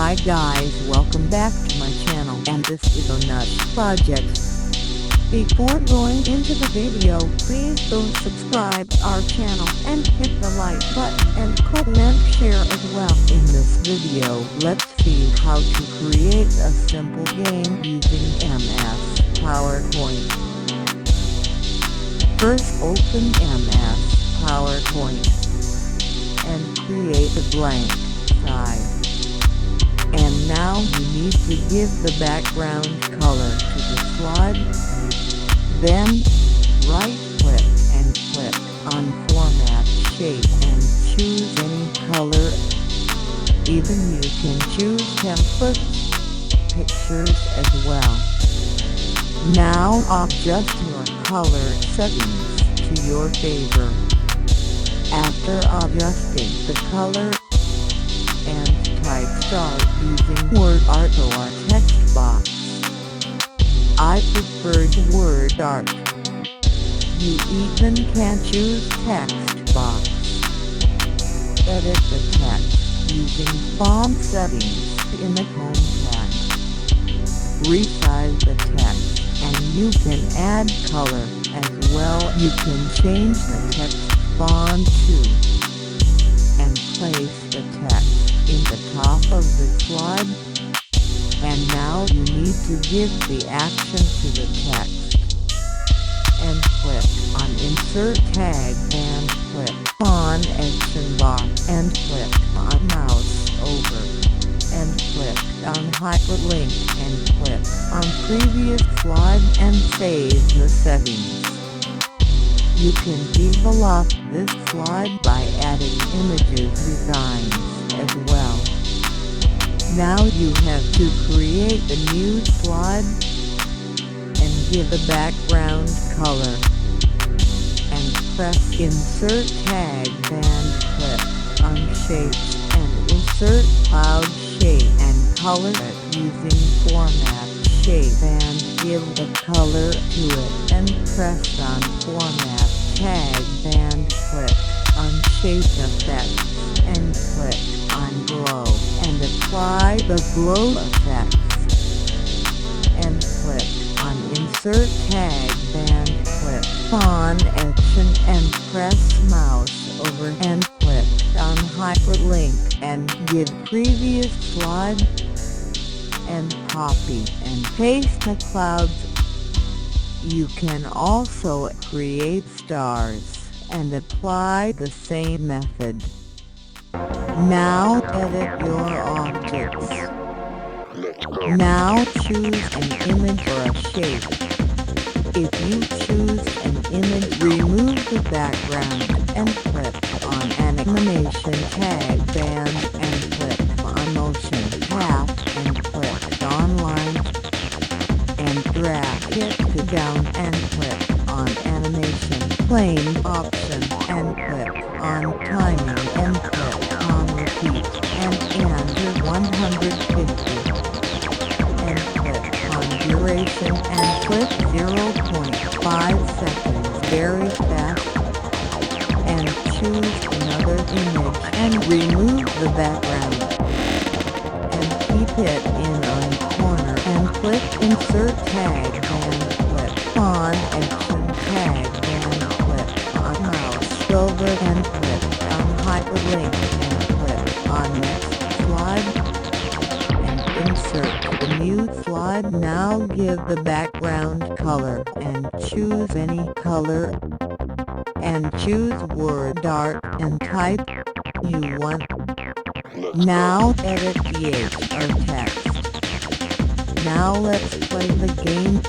Hi guys, welcome back to my channel, and this is Anush project. Before going into the video, please don't subscribe our channel and hit the like button and comment share as well. In this video, let's see how to create a simple game using MS PowerPoint. First, open MS PowerPoint and create a blank slide. And now you need to give the background color to the slide. Then, right-click and click on Format Shape and choose any color. Even you can choose templates, pictures as well. Now adjust your color settings to your favor. After adjusting the color and type start using word art or text box. I preferred word art. You even can choose text box. Edit the text using font settings in the home tab. Resize the text and you can add color as well. You can change the text font too and place the text in the top of the slide. And now you need to give the action to the text. And click on Insert Tag and click on Action Bar and click on Mouse Over and click on Hyperlink and click on Previous Slide and save the settings. You can develop this slide by adding images designs as well. Now you have to create a new slide and give a background color. And press Insert Tag and click on Shapes and insert Cloud Shape and color it using Format Shape and give the color to it and press on Format Tag and click on Shape Effects and click on Glow and apply the glow effects. And click on Insert Tag and click on Action and press mouse over and click on Hyperlink and give previous slide and copy and paste the clouds. You can also create stars and apply the same method. Now edit your objects. Now choose an image or a shape. If you choose an image, remove the background and click on Animation Tag Band and click on Motion Path and click on Line and drag it to down and click on Animation Plane option and click on Timing and click on Repeat and enter 150 and click on Duration and click 0.5 seconds very fast and choose another image and remove the background and keep it in on corner and click Insert Tag and click on Action Tag and click on Mouse Over and click on Hyperlink and click on Next Slide and insert the new slide. Now give the background color and choose any color and choose word art and type you want. Now edit the or text. Now let's play the game.